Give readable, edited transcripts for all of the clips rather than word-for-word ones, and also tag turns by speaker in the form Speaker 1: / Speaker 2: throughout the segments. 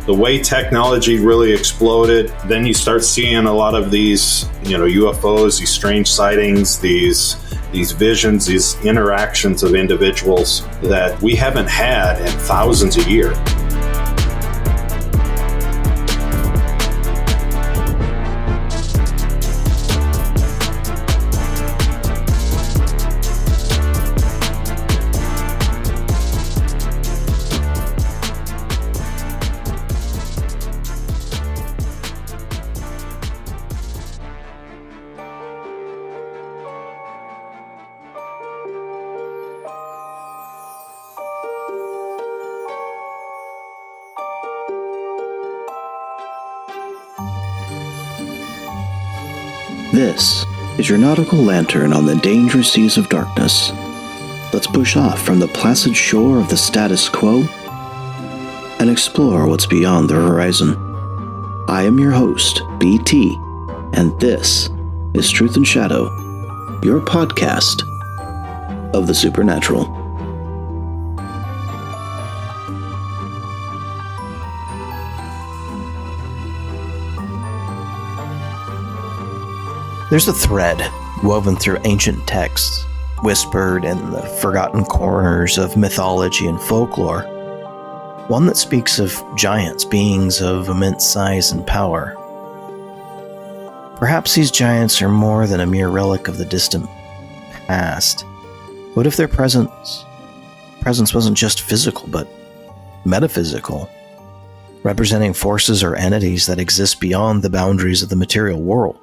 Speaker 1: The way technology really exploded, then you start seeing a lot of these, UFOs, these strange sightings, these visions, these interactions of individuals that we haven't had in thousands of years.
Speaker 2: This is your nautical lantern on the dangerous seas of darkness. Let's push off from the placid shore of the status quo and explore what's beyond the horizon. I am your host, BT, and this is Truth and Shadow, your podcast of the supernatural.
Speaker 3: There's a thread woven through ancient texts, whispered in the forgotten corners of mythology and folklore, one that speaks of giants, beings of immense size and power. Perhaps these giants are more than a mere relic of the distant past. What if their presence wasn't just physical, but metaphysical, representing forces or entities that exist beyond the boundaries of the material world?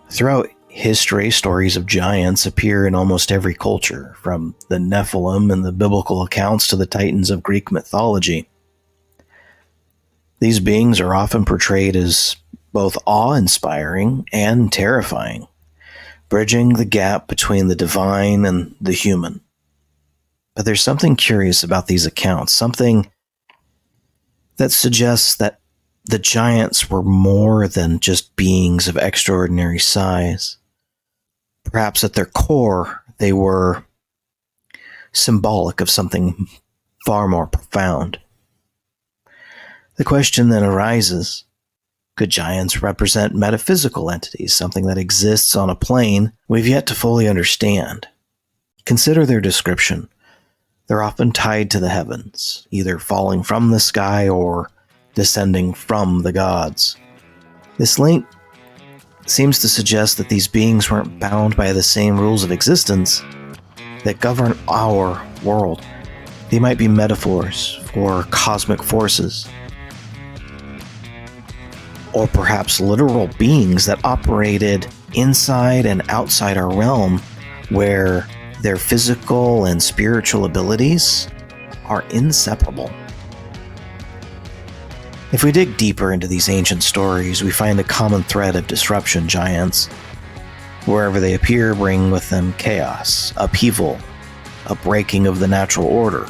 Speaker 3: Throughout history, stories of giants appear in almost every culture, from the Nephilim in the biblical accounts to the Titans of Greek mythology. These beings are often portrayed as both awe-inspiring and terrifying, bridging the gap between the divine and the human. But there's something curious about these accounts, something that suggests that the giants were more than just beings of extraordinary size. Perhaps at their core, they were symbolic of something far more profound. The question then arises, could giants represent metaphysical entities, something that exists on a plane we've yet to fully understand? Consider their description. They're often tied to the heavens, either falling from the sky or descending from the gods. This link seems to suggest that these beings weren't bound by the same rules of existence that govern our world. They might be metaphors for cosmic forces, or perhaps literal beings that operated inside and outside our realm, where their physical and spiritual abilities are inseparable. If we dig deeper into these ancient stories, we find a common thread of disruption. Giants, wherever they appear, bring with them chaos, upheaval, a breaking of the natural order.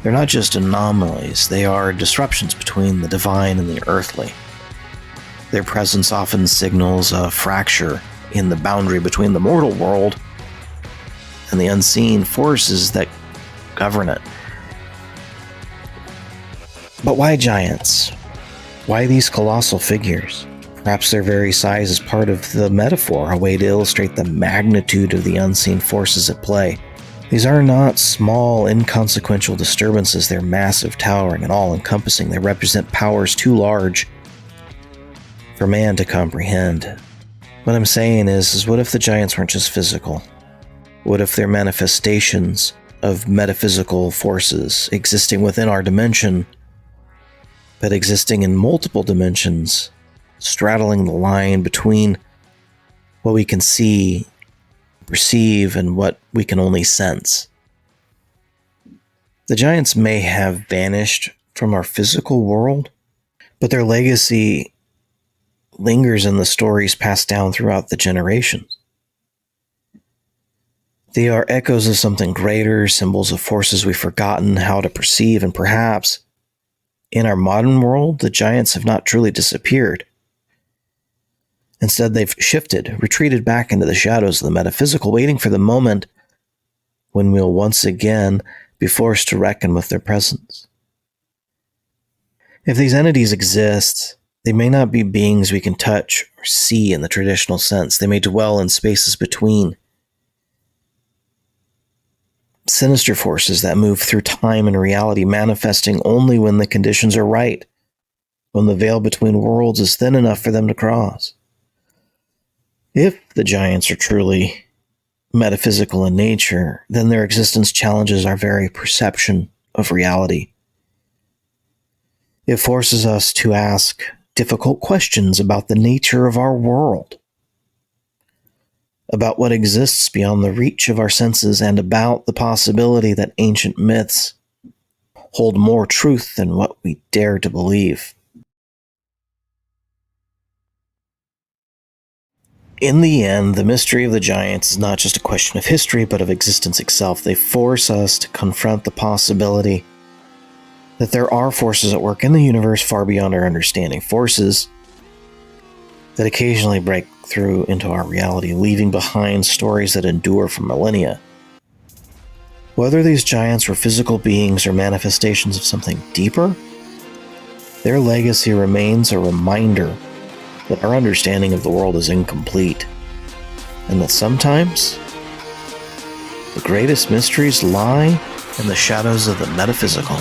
Speaker 3: They're not just anomalies, they are disruptions between the divine and the earthly. Their presence often signals a fracture in the boundary between the mortal world and the unseen forces that govern it. But why giants? Why these colossal figures? Perhaps their very size is part of the metaphor, a way to illustrate the magnitude of the unseen forces at play. These are not small, inconsequential disturbances. They're massive, towering, and all-encompassing. They represent powers too large for man to comprehend. What I'm saying is what if the giants weren't just physical? What if they're manifestations of metaphysical forces existing within our dimension, but existing in multiple dimensions, straddling the line between what we can see, perceive, and what we can only sense? The giants may have vanished from our physical world, but their legacy lingers in the stories passed down throughout the generations. They are echoes of something greater, symbols of forces we've forgotten how to perceive, and perhaps in our modern world, the giants have not truly disappeared. Instead, they've shifted, retreated back into the shadows of the metaphysical, waiting for the moment when we'll once again be forced to reckon with their presence. If these entities exist, they may not be beings we can touch or see in the traditional sense. They may dwell in spaces between. Sinister forces that move through time and reality, manifesting only when the conditions are right, when the veil between worlds is thin enough for them to cross. If the giants are truly metaphysical in nature, then their existence challenges our very perception of reality. It forces us to ask difficult questions about the nature of our world, about what exists beyond the reach of our senses, and about the possibility that ancient myths hold more truth than what we dare to believe. In the end, the mystery of the giants is not just a question of history, but of existence itself. They force us to confront the possibility that there are forces at work in the universe far beyond our understanding, forces that occasionally break through into our reality, leaving behind stories that endure for millennia. Whether these giants were physical beings or manifestations of something deeper, their legacy remains a reminder that our understanding of the world is incomplete, and that sometimes the greatest mysteries lie in the shadows of the metaphysical.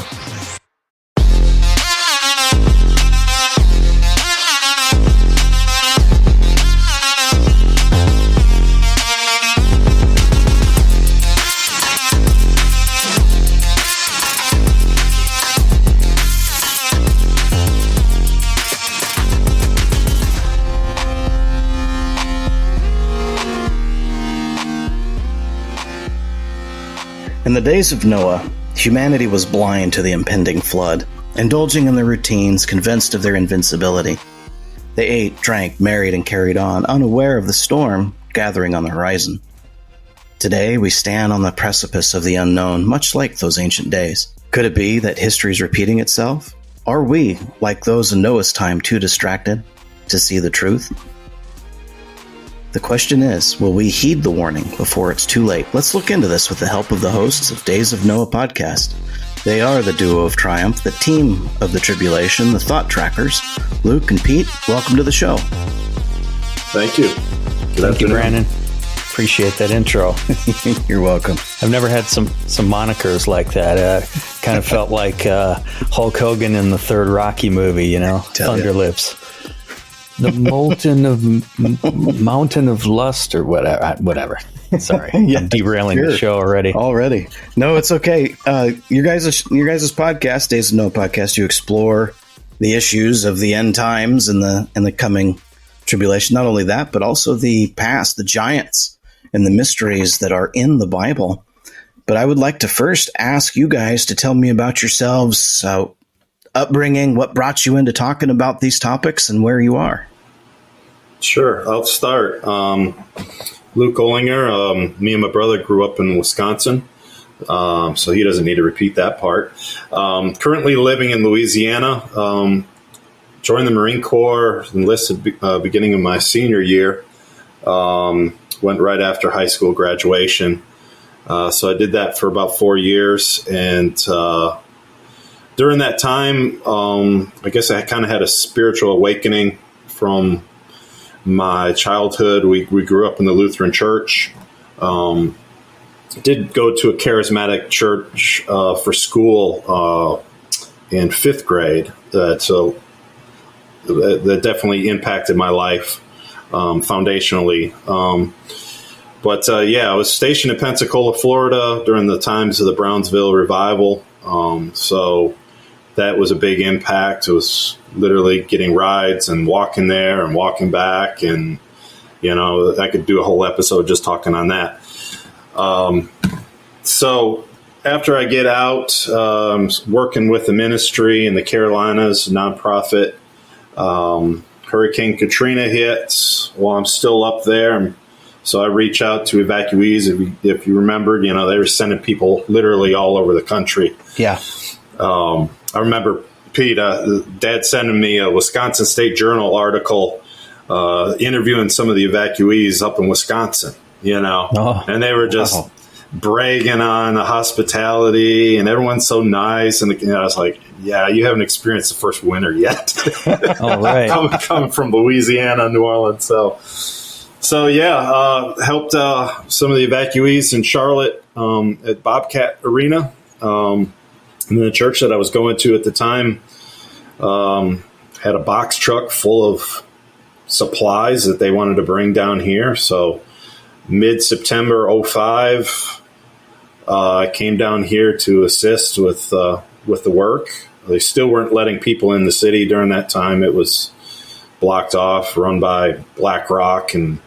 Speaker 3: In the days of Noah, humanity was blind to the impending flood, indulging in their routines, convinced of their invincibility. They ate, drank, married, and carried on, unaware of the storm gathering on the horizon. Today, we stand on the precipice of the unknown, much like those ancient days. Could it be that history is repeating itself? Are we, like those in Noah's time, too distracted to see the truth? The question is, will we heed the warning before it's too late? Let's look into this with the help of the hosts of Days of Noah podcast. They are the duo of triumph, the team of the tribulation, the thought trackers. Luke and Pete, welcome to the show.
Speaker 1: Thank you.
Speaker 4: Thank you, Brandon. Appreciate that intro.
Speaker 3: You're welcome.
Speaker 4: I've never had some monikers like that. Kind of felt like Hulk Hogan in the third Rocky movie, Thunder Lips. The mountain of lust or whatever. Sorry, yeah, I'm derailing the show already.
Speaker 3: No, it's okay. Your guys' podcast, Days of Noah podcast, you explore the issues of the end times and the coming tribulation. Not only that, but also the past, the giants, and the mysteries that are in the Bible. But I would like to first ask you guys to tell me about yourselves. Upbringing, what brought you into talking about these topics, and where you are.
Speaker 1: Sure, I'll start. Luke Ollinger, me and my brother grew up in Wisconsin, so he doesn't need to repeat that part. Currently living in Louisiana, joined the Marine Corps, enlisted beginning of my senior year, went right after high school graduation. So I did that for about 4 years, and during that time, I guess I kind of had a spiritual awakening from my childhood. We grew up in the Lutheran Church. Did go to a charismatic church for school in fifth grade. So that definitely impacted my life foundationally. But I was stationed in Pensacola, Florida during the times of the Brownsville revival. So that was a big impact. It was literally getting rides and walking there and walking back. And, I could do a whole episode just talking on that. So after I get out, working with the ministry in the Carolinas, nonprofit, Hurricane Katrina hits while I'm still up there. So I reach out to evacuees. If you remember, they were sending people literally all over the country.
Speaker 3: Yeah.
Speaker 1: I remember, Pete, Dad sending me a Wisconsin State Journal article interviewing some of the evacuees up in Wisconsin, and they were just bragging on the hospitality and everyone's so nice. And I was like, yeah, you haven't experienced the first winter yet.
Speaker 4: All right.
Speaker 1: coming from Louisiana, New Orleans. So yeah, helped some of the evacuees in Charlotte at Bobcat Arena. And the church that I was going to at the time had a box truck full of supplies that they wanted to bring down here. So mid-September 2005, I came down here to assist with the work. They still weren't letting people in the city during that time. It was blocked off, run by BlackRock and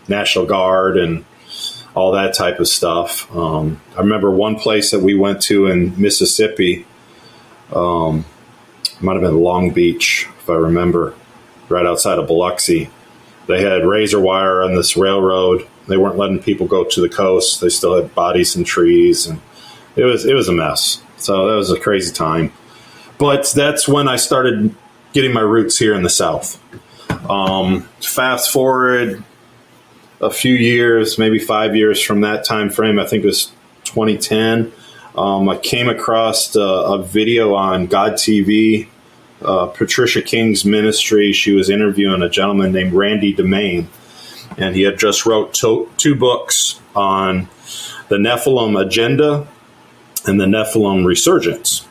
Speaker 1: National Guard and all that type of stuff. I remember one place that we went to in Mississippi, might have been Long Beach, if I remember, right outside of Biloxi. They had razor wire on this railroad. They weren't letting people go to the coast. They still had bodies and trees, and it was a mess. So that was a crazy time. But that's when I started getting my roots here in the South. Fast forward a few years, maybe 5 years from that time frame, I think it was 2010, I came across a video on God TV, Patricia King's ministry. She was interviewing a gentleman named Randy DeMaine, and he had just wrote two books on the Nephilim agenda and the Nephilim resurgence.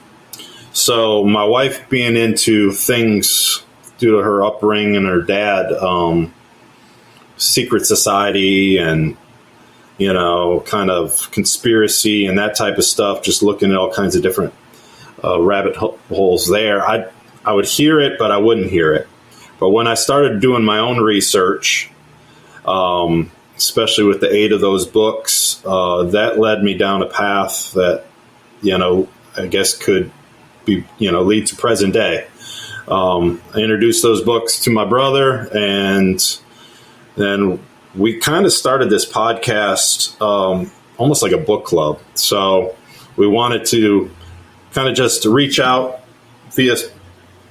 Speaker 1: So my wife, being into things due to her upbringing and her dad, secret society and, kind of conspiracy and that type of stuff, just looking at all kinds of different rabbit holes there. I would hear it, but I wouldn't hear it. But when I started doing my own research, especially with the aid of those books, that led me down a path that, I guess could be, lead to present day. I introduced those books to my brother, and then we kind of started this podcast almost like a book club. So we wanted to kind of just reach out via,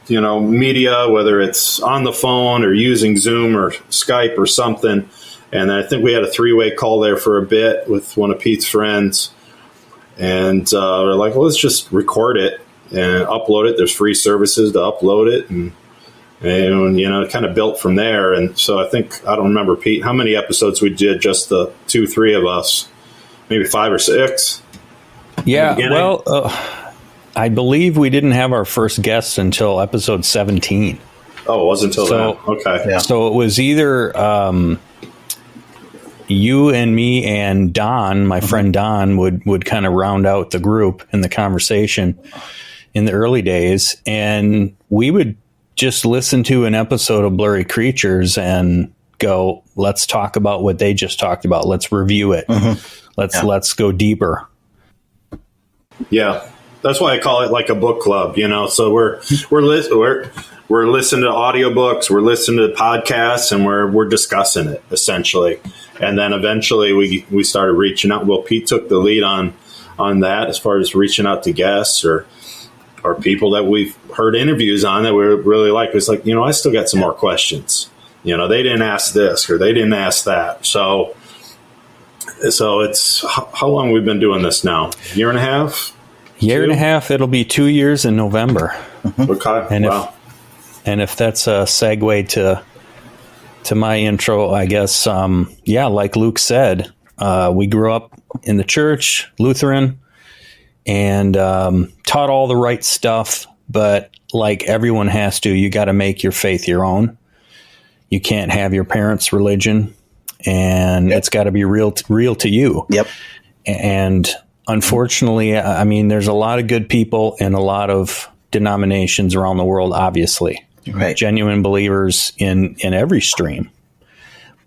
Speaker 1: media, whether it's on the phone or using Zoom or Skype or something. And I think we had a 3-way call there for a bit with one of Pete's friends. And we're like, well, let's just record it and upload it. There's free services to upload it. And it kind of built from there. And so I don't remember, Pete, how many episodes we did, just the 2-3 of us, maybe 5 or 6.
Speaker 4: Yeah. Well, I believe we didn't have our first guest until episode 17.
Speaker 1: Oh, it wasn't until then. Okay.
Speaker 3: Yeah.
Speaker 4: So it was either you and me and Don, my friend Don, would kind of round out the group in the conversation in the early days. And we would just listen to an episode of Blurry Creatures and go, let's talk about what they just talked about. Let's review it. Mm-hmm. Let's go deeper.
Speaker 1: Yeah. That's why I call it like a book club, So we're listening to audiobooks, we're listening to podcasts, and we're discussing it essentially. And then eventually we started reaching out. Well, Pete took the lead on that as far as reaching out to guests or people that we've heard interviews on that we really like. It's like, I still got some more questions. They didn't ask this or they didn't ask that. So it's how long we've been doing this now? Year and a half?
Speaker 4: Year and a half. It'll be 2 years in November.
Speaker 1: Okay.
Speaker 4: And
Speaker 1: wow.
Speaker 4: if that's a segue to my intro, I guess, like Luke said, we grew up in the church, Lutheran, and taught all the right stuff. But like everyone has to, you got to make your faith your own. You can't have your parents' religion, and it's got to be real to you.
Speaker 3: Yep.
Speaker 4: And unfortunately, I mean, there's a lot of good people in a lot of denominations around the world, obviously.
Speaker 3: Right.
Speaker 4: Genuine believers in every stream.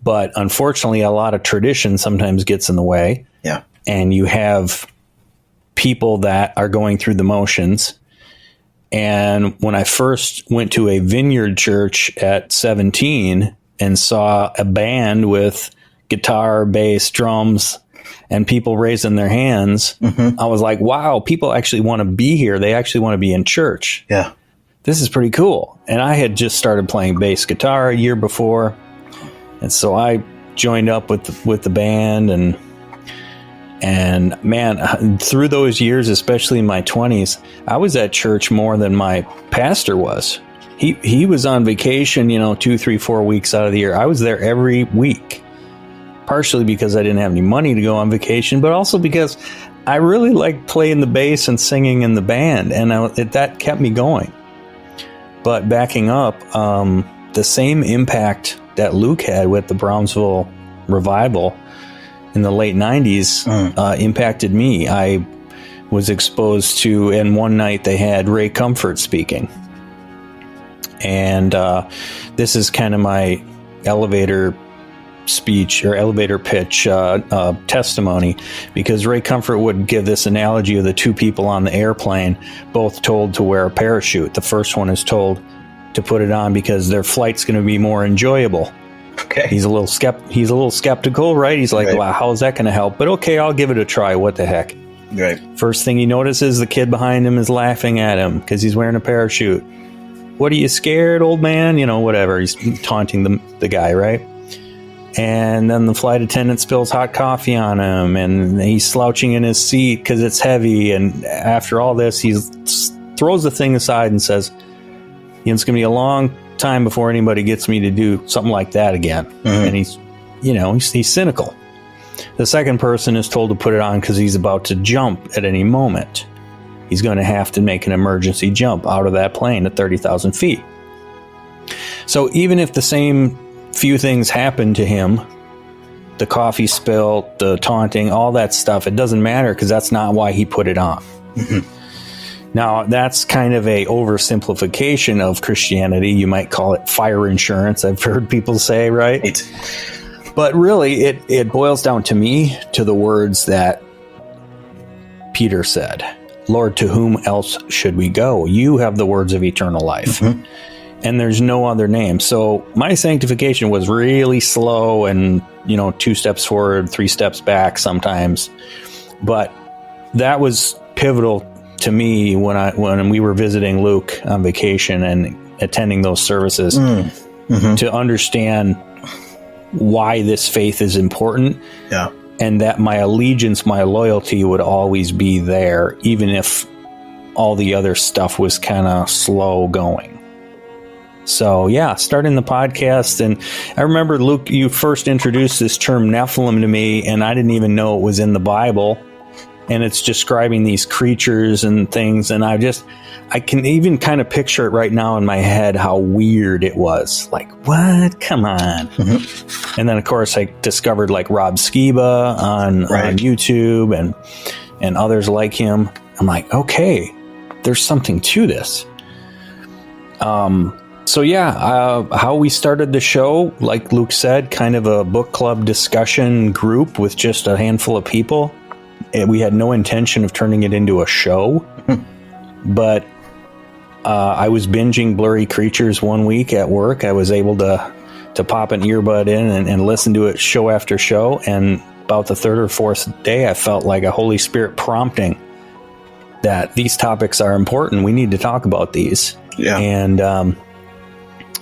Speaker 4: But unfortunately, a lot of tradition sometimes gets in the way.
Speaker 3: Yeah.
Speaker 4: And you have people that are going through the motions. And when I first went to a vineyard church at 17 and saw a band with guitar, bass, drums, and people raising their hands, I was like, wow, people actually want to be here. They actually want to be in church.
Speaker 3: Yeah.
Speaker 4: This is pretty cool. And I had just started playing bass guitar a year before. And so I joined up with the band, and And man, through those years, especially in my 20s, I was at church more than my pastor was. He was on vacation, 2, 3, 4 weeks out of the year. I was there every week, partially because I didn't have any money to go on vacation, but also because I really liked playing the bass and singing in the band, and that kept me going. But backing up, the same impact that Luke had with the Brownsville revival in the late 90s impacted me. I was exposed to, and one night they had Ray Comfort speaking. And this is kind of my elevator speech or elevator pitch testimony, because Ray Comfort would give this analogy of the two people on the airplane, both told to wear a parachute. The first one is told to put it on because their flight's going to be more enjoyable.
Speaker 3: Okay.
Speaker 4: He's a little skeptical, right? He's like, wow, how is that going to help? But okay, I'll give it a try. What the heck?
Speaker 3: Right.
Speaker 4: First thing he notices, the kid behind him is laughing at him because he's wearing a parachute. What, are you scared, old man? Whatever. He's taunting the guy, right? And then the flight attendant spills hot coffee on him, and he's slouching in his seat because it's heavy. And after all this, he throws the thing aside and says, it's going to be a long time before anybody gets me to do something like that again. And he's cynical. The second person is told to put it on because he's about to jump at any moment. He's going to have to make an emergency jump out of that plane at 30,000 feet. So even if the same few things happen to him, the coffee spill, the taunting, all that stuff, it doesn't matter because that's not why he put it on. Now, that's kind of a oversimplification of Christianity. You might call it fire insurance. I've heard people say, right? But really, it boils down to me to the words that Peter said, Lord, to whom else should we go? You have the words of eternal life. And there's no other name. So my sanctification was really slow and, 2 steps forward, 3 steps back sometimes. But that was pivotal to me when we were visiting Luke on vacation and attending those services to understand why this faith is important.
Speaker 3: Yeah.
Speaker 4: And that my allegiance, my loyalty would always be there, even if all the other stuff was kind of slow going. So, yeah, starting the podcast. And I remember, Luke, you first introduced this term Nephilim to me, and I didn't even know it was in the Bible. And it's describing these creatures and things. And I can even kind of picture it right now in my head how weird it was. Like, what? Come on. And then, of course, I discovered like Rob Skiba on YouTube and others like him. I'm like, okay, there's something to this. So, yeah, how we started the show, like Luke said, kind of a book club discussion group with just a handful of people. We had no intention of turning it into a show, but I was binging Blurry Creatures one week at work. I was able to pop an earbud in and listen to it show after show. And about the 3rd or 4th day, I felt like a Holy Spirit prompting that these topics are important. We need to talk about these.
Speaker 3: Yeah.
Speaker 4: And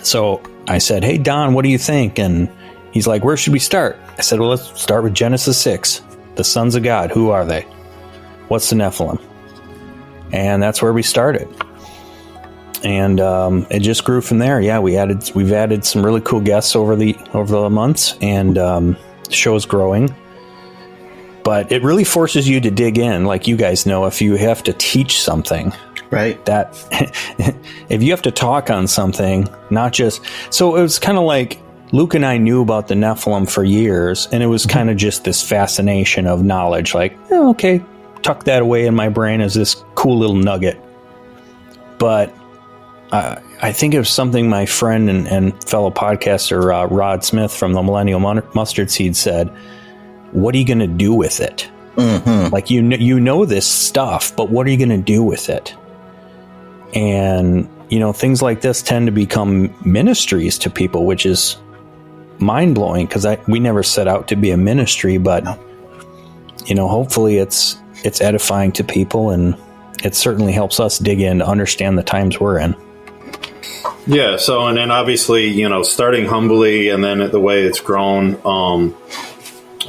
Speaker 4: so I said, hey, Don, what do you think? And he's like, where should we start? I said, well, let's start with Genesis 6. The sons of God, who are they? What's the Nephilim? And that's where we started. And it just grew from there. Yeah, we've added some really cool guests over the months, and the show's growing. But it really forces you to dig in, like you guys know, if you have to teach something.
Speaker 3: Right.
Speaker 4: That if you have to talk on something, not just... So it was kind of like Luke and I knew about the Nephilim for years, and it was kind of just this fascination of knowledge, like, oh, okay, tuck that away in my brain as this cool little nugget. But I think it was something my friend and fellow podcaster Rod Smith from the Millennial Mustard Seed said, what are you going to do with it? Like, you know this stuff, but what are you going to do with it? And, things like this tend to become ministries to people, which is mind-blowing, because we never set out to be a ministry, but hopefully it's edifying to people, and it certainly helps us dig in to understand the times we're in.
Speaker 1: Yeah, so and then obviously starting humbly, and then the way it's grown,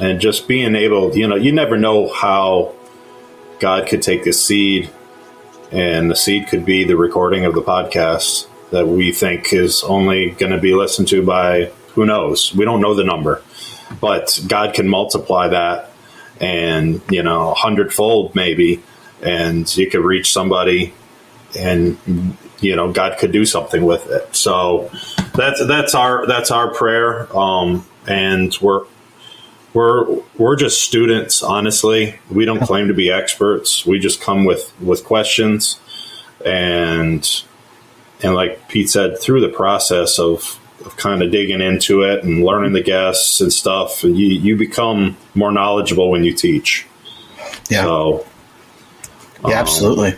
Speaker 1: and just being able, you never know how God could take a seed, and the seed could be the recording of the podcast that we think is only going to be listened to by, who knows? We don't know the number, but God can multiply that and, 100-fold maybe, and you could reach somebody, and, God could do something with it. So that's our prayer. And we're just students, honestly. We don't claim to be experts. We just come with questions, and like Pete said, through the process of kind of digging into it and learning the guests and stuff, you become more knowledgeable when you teach.
Speaker 3: Yeah.
Speaker 1: So,
Speaker 3: yeah, absolutely.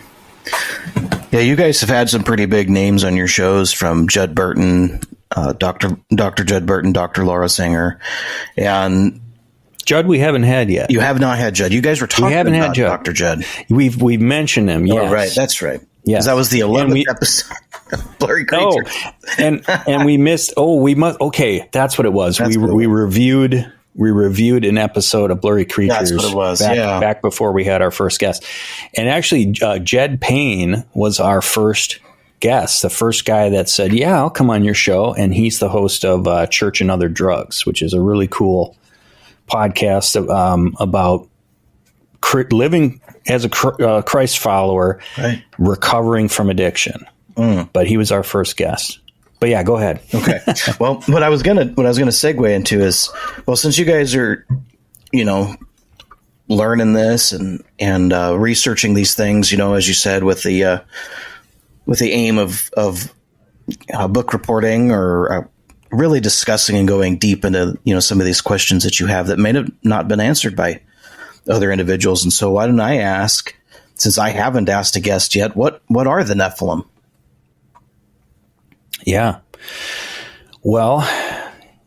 Speaker 3: Yeah, you guys have had some pretty big names on your shows, from Judd Burton, Dr. Judd Burton, Dr. Laura Singer, and
Speaker 4: Judd we haven't had yet.
Speaker 3: You have not had Judd. You guys were talking about Dr. Judd.
Speaker 4: We've mentioned him. Yes.
Speaker 3: Oh, right. That's right.
Speaker 4: Yes.
Speaker 3: That was the 11th episode of Blurry Creature.
Speaker 4: and we missed. Okay, that's what it was. We reviewed an episode of Blurry Creatures.
Speaker 3: That's what it was.
Speaker 4: Back before we had our first guest. And actually, Jed Payne was our first guest, the first guy that said, "Yeah, I'll come on your show." And he's the host of Church and Other Drugs, which is a really cool podcast about living as a Christ follower,
Speaker 3: right,
Speaker 4: recovering from addiction. But he was our first guest. But yeah, go ahead.
Speaker 3: Okay. Well, what I was gonna segue into is, well, since you guys are, learning this and researching these things, as you said, with the aim of book reporting, or really discussing and going deep into some of these questions that you have that may have not been answered by other individuals. And so why don't I ask, since I haven't asked a guest yet, what are the Nephilim?
Speaker 4: Yeah. Well,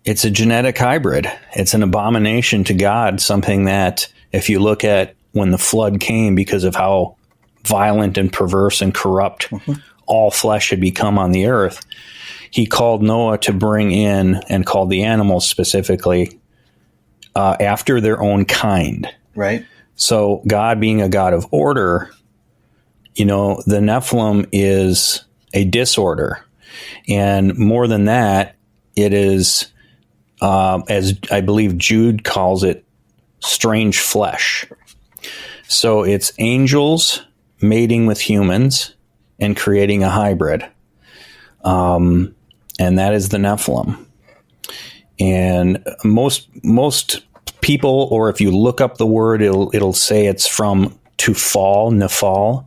Speaker 4: it's a genetic hybrid. It's an abomination to God, something that, if you look at when the flood came, because of how violent and perverse and corrupt all flesh had become on the earth, he called Noah to bring in, and called the animals specifically, after their own kind.
Speaker 3: Right.
Speaker 4: So God, being a God of order, the Nephilim is a disorder. And more than that, it is, as I believe Jude calls it, strange flesh. So it's angels mating with humans and creating a hybrid. And that is the Nephilim. And most people, or if you look up the word, it'll say it's from to fall, Nephal.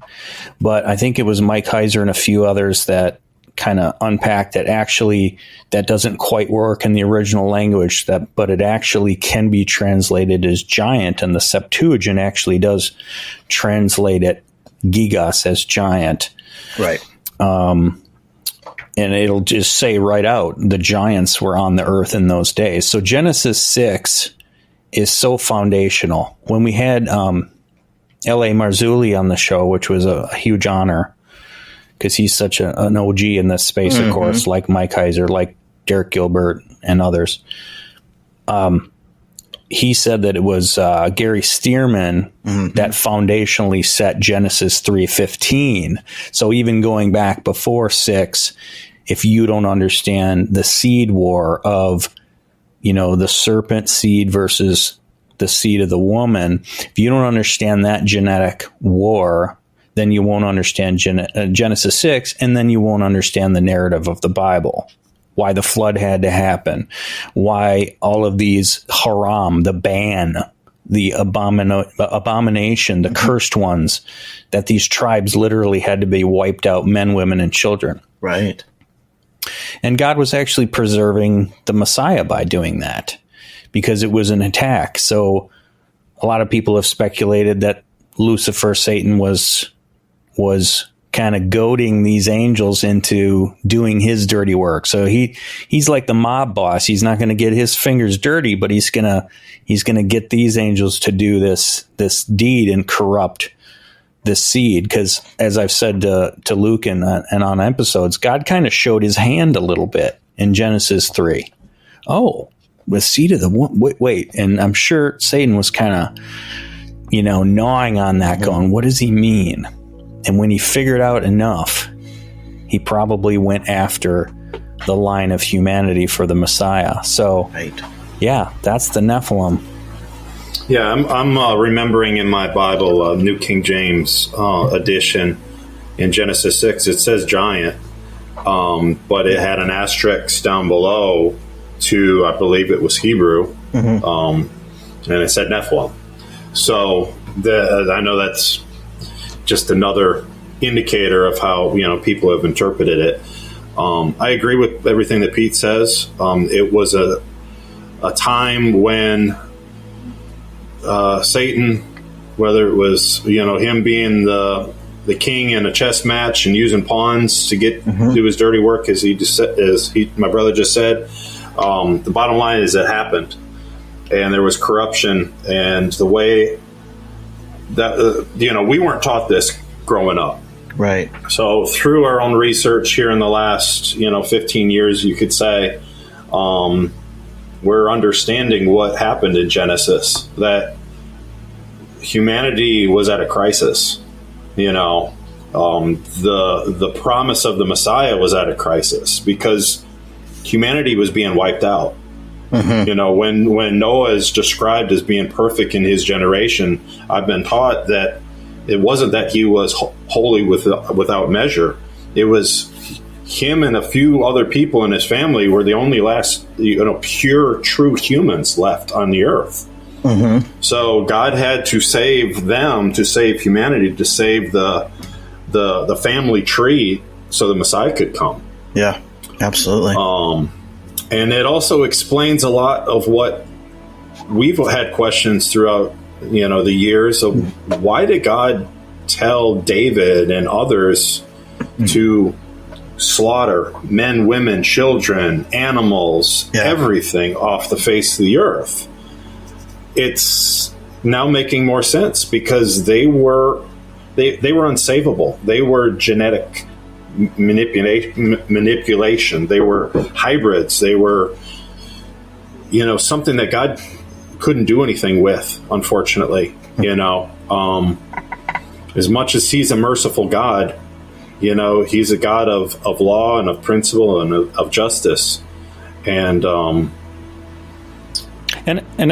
Speaker 4: But I think it was Mike Heiser and a few others that kind of unpacked that actually that doesn't quite work in the original language, but it actually can be translated as giant, and the Septuagint actually does translate it gigas as giant.
Speaker 3: Right.
Speaker 4: And it'll just say right out, the giants were on the earth in those days. So Genesis 6 is so foundational. When we had L.A. Marzulli on the show, which was a huge honor, because he's such an OG in this space, of course, like Mike Heiser, like Derek Gilbert and others. He said that it was Gary Stearman that foundationally set Genesis 3:15. So even going back before 6, if you don't understand the seed war of, the serpent seed versus the seed of the woman, if you don't understand that genetic war, then you won't understand Genesis 6, and then you won't understand the narrative of the Bible. Why the flood had to happen, why all of these haram, the ban, the abomination, the cursed ones, that these tribes literally had to be wiped out, men, women, and children.
Speaker 3: Right.
Speaker 4: And God was actually preserving the Messiah by doing that, because it was an attack. So a lot of people have speculated that Lucifer, Satan, was kind of goading these angels into doing his dirty work. So he's like the mob boss. He's not going to get his fingers dirty, but he's gonna get these angels to do this deed and corrupt this seed. Because as I've said to Luke and on episodes, God kind of showed his hand a little bit in Genesis 3. Oh, was seed of the woman. Wait. And I'm sure Satan was kind of, gnawing on that, going, what does he mean? And when he figured out enough, he probably went after the line of humanity for the Messiah. So, yeah, that's the Nephilim.
Speaker 1: Yeah, I'm remembering in my Bible, New King James edition, in Genesis 6, it says giant, but it had an asterisk down below to, I believe it was Hebrew, and it said Nephilim. So I know that's just another indicator of how people have interpreted it. I agree with everything that Pete says. It was a time when Satan, whether it was him being the king in a chess match and using pawns to get do his dirty work, my brother just said, the bottom line is it happened, and there was corruption, and the way that we weren't taught this growing up.
Speaker 3: Right. So
Speaker 1: through our own research here in the last 15 years, you could say, we're understanding what happened in Genesis, that humanity was at a crisis. The promise of the Messiah was at a crisis because humanity was being wiped out. When Noah is described as being perfect in his generation, I've been taught that it wasn't that he was holy without measure. It was him and a few other people in his family were the only last, pure, true humans left on the earth. So God had to save them, to save humanity, to save the family tree, so the Messiah could come.
Speaker 3: Yeah, absolutely.
Speaker 1: And it also explains a lot of what we've had questions throughout, the years of why did God tell David and others to slaughter men, women, children, animals, everything off the face of the earth? It's now making more sense because they were unsavable. They were genetic manipulation. They were hybrids. They were, something that God couldn't do anything with, unfortunately. As much as he's a merciful God, he's a God of law and of principle and of justice. And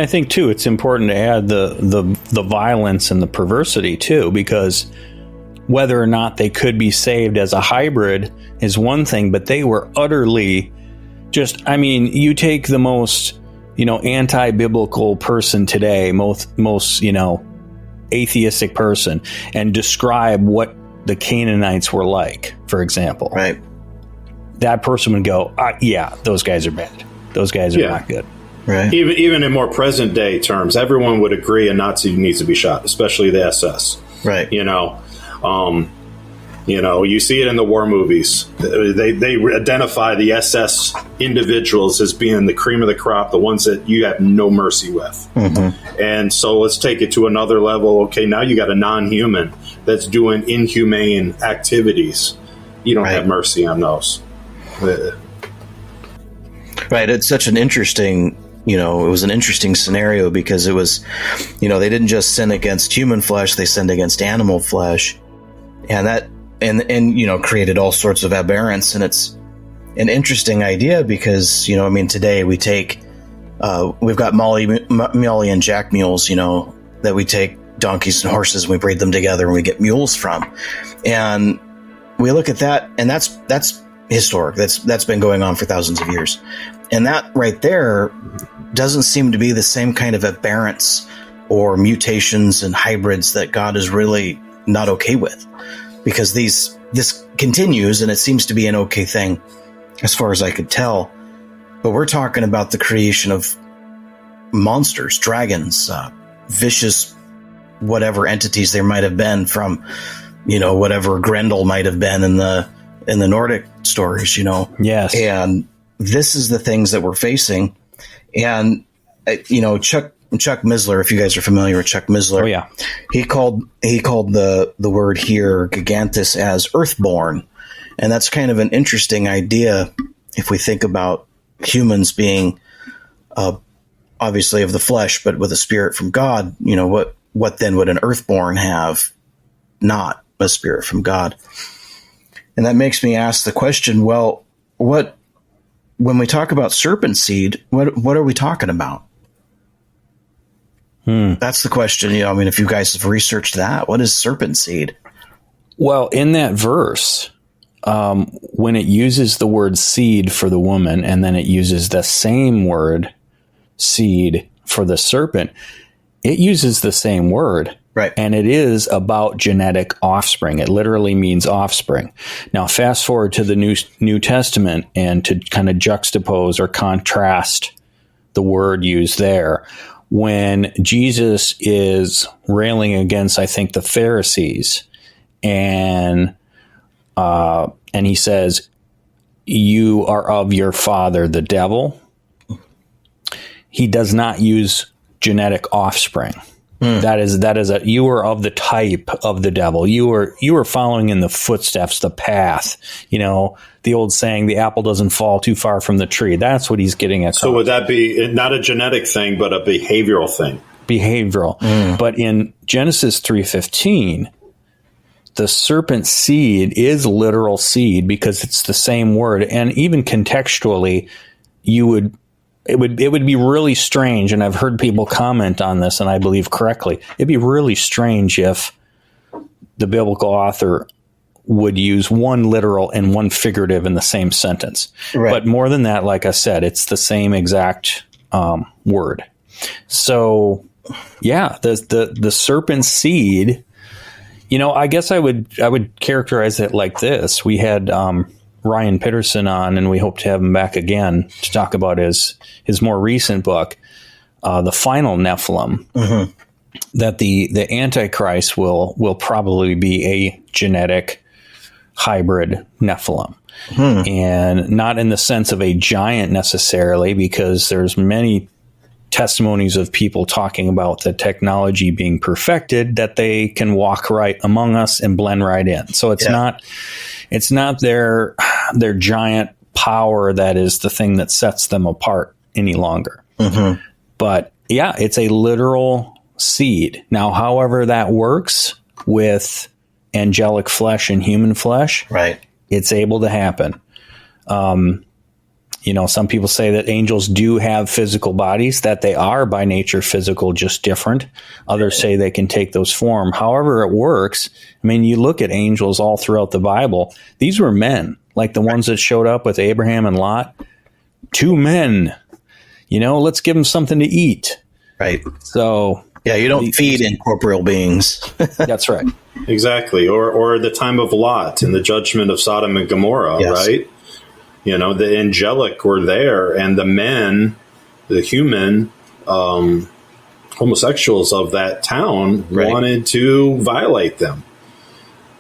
Speaker 4: I think too, it's important to add the violence and the perversity too, because whether or not they could be saved as a hybrid is one thing, but they were utterly you take the most, anti-biblical person today, most, atheistic person, and describe what the Canaanites were like, for example.
Speaker 3: Right.
Speaker 4: That person would go, yeah, those guys are bad. Those guys are not good.
Speaker 3: Right.
Speaker 1: Even in more present day terms, everyone would agree a Nazi needs to be shot, especially the SS.
Speaker 3: Right.
Speaker 1: You see it in the war movies. They identify the SS individuals as being the cream of the crop, the ones that you have no mercy with. And so let's take it to another level. Okay, now you got a non-human that's doing inhumane activities. You don't have mercy on those.
Speaker 3: Right. It's such an interesting, it was an interesting scenario because it was, they didn't just sin against human flesh, they sinned against animal flesh. And that, and created all sorts of aberrance. And it's an interesting idea because, today we take, we've got Molly and Jack mules, that we take donkeys and horses and we breed them together and we get mules from. And we look at that, and that's historic. That's been going on for thousands of years. And that right there doesn't seem to be the same kind of aberrance or mutations and hybrids that God is really not okay with, because this continues and it seems to be an okay thing as far as I could tell. But we're talking about the creation of monsters, dragons, vicious, whatever entities there might have been from, whatever Grendel might have been in the Nordic stories,
Speaker 4: Yes.
Speaker 3: And this is the things that we're facing. And, Chuck Missler, if you guys are familiar with Chuck Missler, he called the word here, gigantus, as earthborn. And that's kind of an interesting idea if we think about humans being obviously of the flesh, but with a spirit from God, what then would an earthborn have? Not a spirit from God. And that makes me ask the question, well, when we talk about serpent seed, what are we talking about? That's the question. If you guys have researched that, what is serpent seed?
Speaker 4: Well, in that verse, when it uses the word seed for the woman, and then it uses the same word seed for the serpent, it uses the same word.
Speaker 3: Right.
Speaker 4: And it is about genetic offspring. It literally means offspring. Now, fast forward to the New Testament, and to kind of juxtapose or contrast the word used there, when Jesus is railing against, I think, the Pharisees, and he says, "You are of your father, the devil." He does not use genetic offspring. That is you are of the type of the devil. You are following in the footsteps, the path. The old saying, "The apple doesn't fall too far from the tree." That's what he's getting at.
Speaker 1: So would that be not a genetic thing, but a behavioral thing?
Speaker 4: Behavioral. But in Genesis 3:15, the serpent seed is literal seed because it's the same word, and even contextually, it would be really strange, and I've heard people comment on this, and I believe correctly. It'd be really strange if the biblical author would use one literal and one figurative in the same sentence. Right. But more than that, like I said, it's the same exact word. So, yeah, the serpent seed. I guess I would characterize it like this. We had Ryan Pitterson on, and we hope to have him back again to talk about his more recent book, The Final Nephilim. Mm-hmm. That the Antichrist will probably be a genetic hybrid Nephilim. And not in the sense of a giant necessarily, because there's many testimonies of people talking about the technology being perfected, that they can walk right among us and blend right in. So it's not their giant power that is the thing that sets them apart any longer. Mm-hmm. But yeah, it's a literal seed. Now, however that works with angelic flesh and human flesh, right? It's able to happen. Some people say that angels do have physical bodies, that they are by nature physical, just different. Others say they can take those form. However it works, you look at angels all throughout the Bible. These were men, like the ones that showed up with Abraham and Lot. 2 men. Let's give them something to eat. Right. So
Speaker 3: yeah, you don't feed incorporeal beings.
Speaker 4: That's right.
Speaker 1: Exactly. Or the time of Lot and the judgment of Sodom and Gomorrah, yes. Right? The angelic were there, and the men, the human homosexuals of that town wanted to violate them.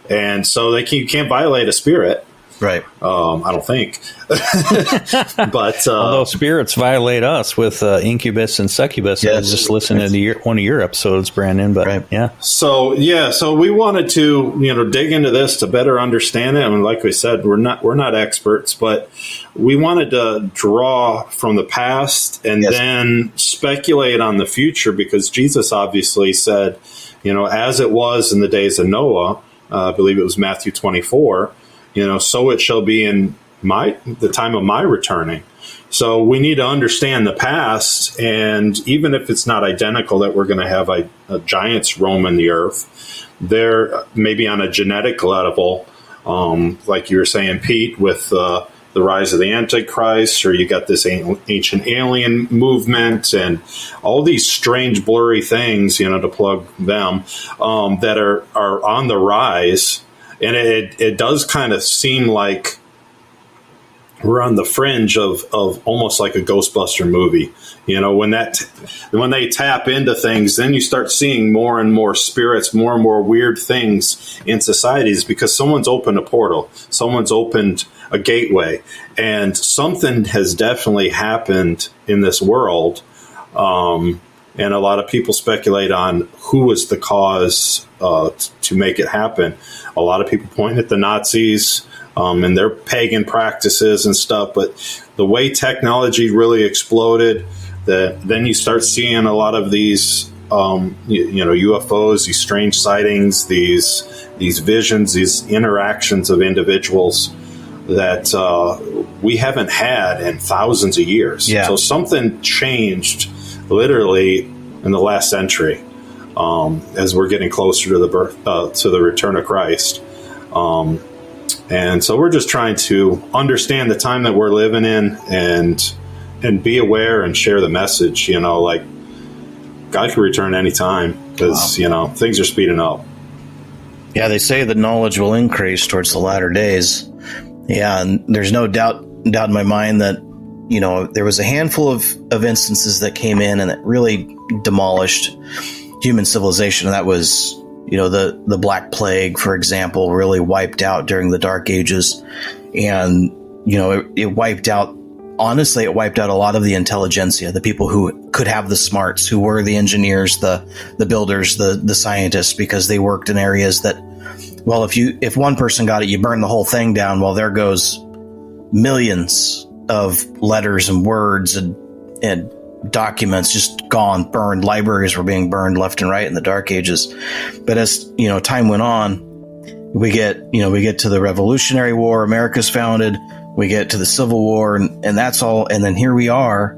Speaker 1: And so you can't violate a spirit. Right. I don't think. But
Speaker 4: although spirits violate us with incubus and succubus, yes. I was just listening to one of your episodes, Brandon. But yeah.
Speaker 1: So we wanted to dig into this to better understand it. Like we said, we're not experts, but we wanted to draw from the past and then speculate on the future, because Jesus obviously said, as it was in the days of Noah, I believe it was Matthew 24. So it shall be in the time of my returning. So we need to understand the past, and even if it's not identical that we're going to have a giants roaming the earth, there maybe on a genetic level, like you were saying, Pete, with the rise of the Antichrist, or you got this ancient alien movement and all these strange, blurry things, to plug them, that are on the rise. And it does kind of seem like we're on the fringe of almost like a Ghostbuster movie. When they tap into things, then you start seeing more and more spirits, more and more weird things in societies, because someone's opened a portal, someone's opened a gateway, and something has definitely happened in this world. And a lot of people speculate on who was the cause to make it happen. A lot of people point at the Nazis and their pagan practices and stuff. But the way technology really exploded, that then you start seeing a lot of these UFOs, these strange sightings, these visions, these interactions of individuals that we haven't had in thousands of years.
Speaker 3: Yeah.
Speaker 1: So something changed literally in the last century as we're getting closer to the birth to the return of Christ. And so we're just trying to understand the time that we're living in and be aware and share the message, like God can return any time because, things are speeding up.
Speaker 3: Yeah, they say that knowledge will increase towards the latter days. Yeah, and there's no doubt in my mind that, there was a handful of instances that came in and that really demolished human civilization. And that was, the Black Plague, for example, really wiped out during the Dark Ages. And, it wiped out a lot of the intelligentsia, the people who could have the smarts, who were the engineers, the builders, the scientists, because they worked in areas that, well, if one person got it, you burn the whole thing down. Well, there goes millions of letters and words and documents just gone, burned. Libraries were being burned left and right in the Dark Ages. But as time went on, we get to the Revolutionary War, America's founded. We get to the Civil War, and that's all. And then here we are,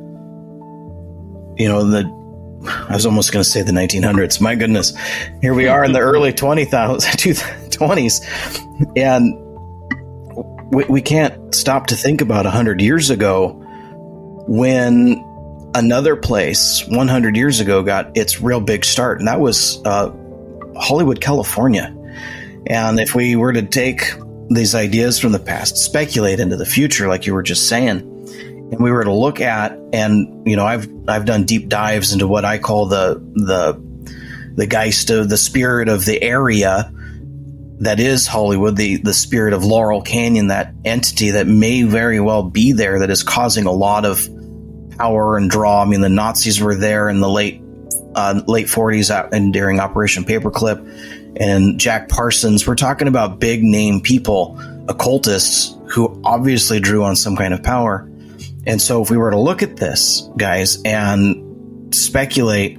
Speaker 3: I was almost going to say the 1900s. My goodness. Here we are in the early 20s. And we can't stop to think about 100 years ago when another place 100 years ago got its real big start. And that was Hollywood, California. And if we were to take these ideas from the past, speculate into the future, like you were just saying, and we were to look at, and I've done deep dives into what I call the geist of the spirit of the area that is Hollywood, the spirit of Laurel Canyon, that entity that may very well be there, that is causing a lot of power and draw. I mean, the Nazis were there in the late 40s and during Operation Paperclip. And Jack Parsons, we're talking about big name people, occultists who obviously drew on some kind of power. And so if we were to look at this, guys, and speculate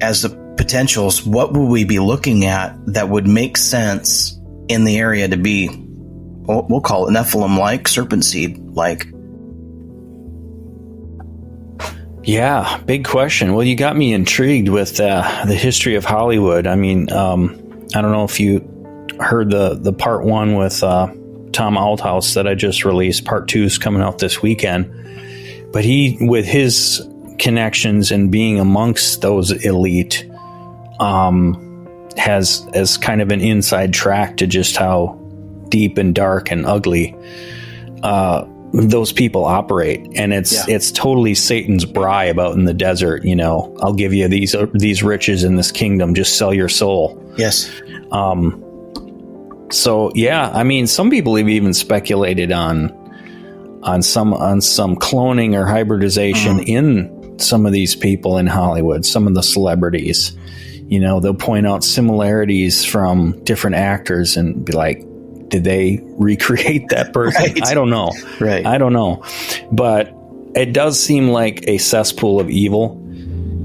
Speaker 3: as the potentials, what would we be looking at that would make sense in the area to be, we'll call it Nephilim-like, serpent seed-like?
Speaker 4: Yeah, big question. Well, you got me intrigued with the history of Hollywood. I mean, I don't know if you heard the part 1 with Tom Althouse that I just released. Part 2 is coming out this weekend. But he, with his connections and being amongst those elite, has kind of an inside track to just how deep and dark and ugly those people operate. And it's totally Satan's bribe out in the desert. I'll give you these riches in this kingdom, just sell your soul.
Speaker 3: Yes.
Speaker 4: So yeah, I mean, some people have even speculated on some cloning or hybridization in some of these people in Hollywood, some of the celebrities. They'll point out similarities from different actors and be like, did they recreate that person? Right. I don't know.
Speaker 3: Right.
Speaker 4: I don't know. But it does seem like a cesspool of evil.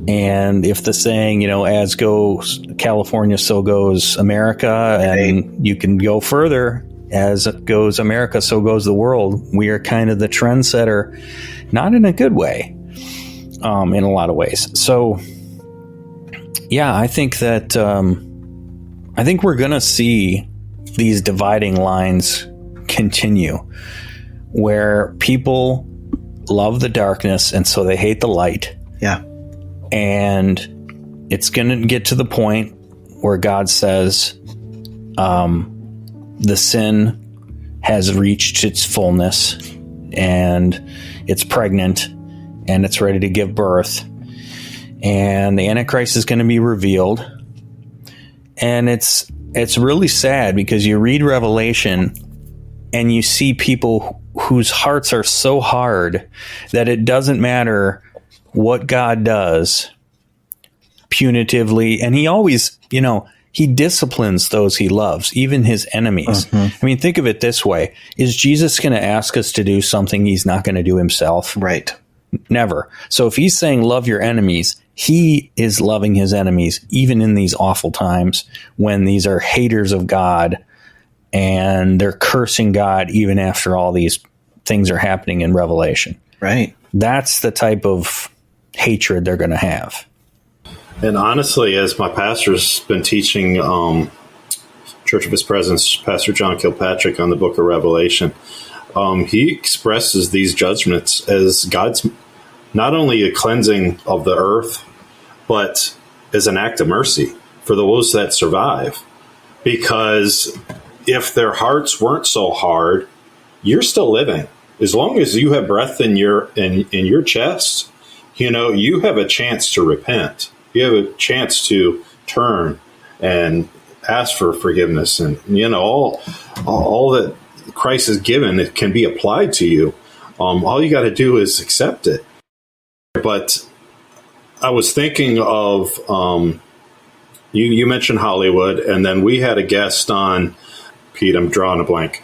Speaker 4: And if the saying, as goes California, so goes America, and you can go further, as it goes America, so goes the world. We are kind of the trendsetter, not in a good way, in a lot of ways. So, yeah, I think that we're going to see these dividing lines continue, where people love the darkness, and so they hate the light.
Speaker 3: Yeah.
Speaker 4: And it's going to get to the point where God says the sin has reached its fullness, and it's pregnant, and it's ready to give birth. And the Antichrist is going to be revealed. And it's really sad, because you read Revelation and you see people whose hearts are so hard that it doesn't matter what God does punitively. And he always, he disciplines those he loves, even his enemies. I mean, think of it this way. Is Jesus going to ask us to do something he's not going to do himself?
Speaker 3: Right.
Speaker 4: Never. So if he's saying love your enemies, he is loving his enemies, even in these awful times when these are haters of God and they're cursing God even after all these things are happening in Revelation.
Speaker 3: Right.
Speaker 4: That's the type of hatred they're going to have.
Speaker 1: And honestly, as my pastor's been teaching Church of His Presence, Pastor John Kilpatrick, on the book of Revelation, he expresses these judgments as God's not only a cleansing of the earth, but as an act of mercy for those that survive. Because if their hearts weren't so hard, you're still living. As long as you have breath in your chest, you have a chance to repent. You have a chance to turn and ask for forgiveness, and all that Christ has given, it can be applied to you. All you got to do is accept it. But I was thinking of you mentioned Hollywood, and then we had a guest on. Pete, I'm drawing a blank.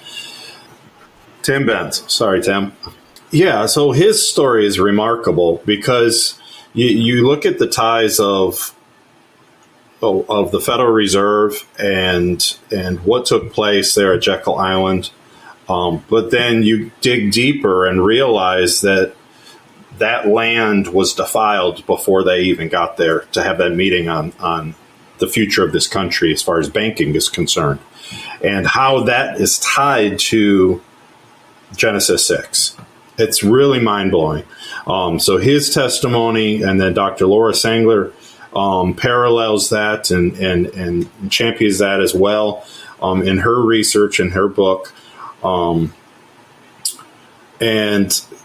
Speaker 1: Tim Benz. Sorry, Tim. Yeah, so his story is remarkable because you look at the ties of the Federal Reserve and what took place there at Jekyll Island. But then you dig deeper and realize that land was defiled before they even got there to have that meeting on the future of this country as far as banking is concerned, and how that is tied to Genesis 6. It's really mind-blowing. So his testimony, and then Dr. Laura Sangler parallels that and champions that as well in her research and her book. And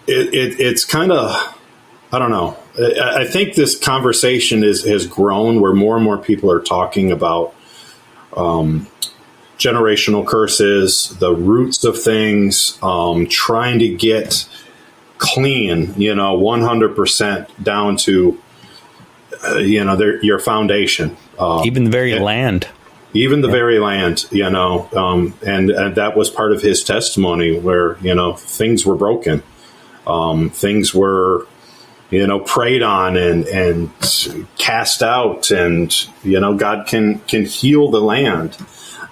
Speaker 1: it's kind of, I don't know. I think this conversation has grown where more and more people are talking about generational curses, the roots of things, trying to get clean, 100% down to, your foundation.
Speaker 4: Even the very land.
Speaker 1: Even the very land, and that was part of his testimony where, things were broken. Things were, preyed on and cast out, and, God can heal the land.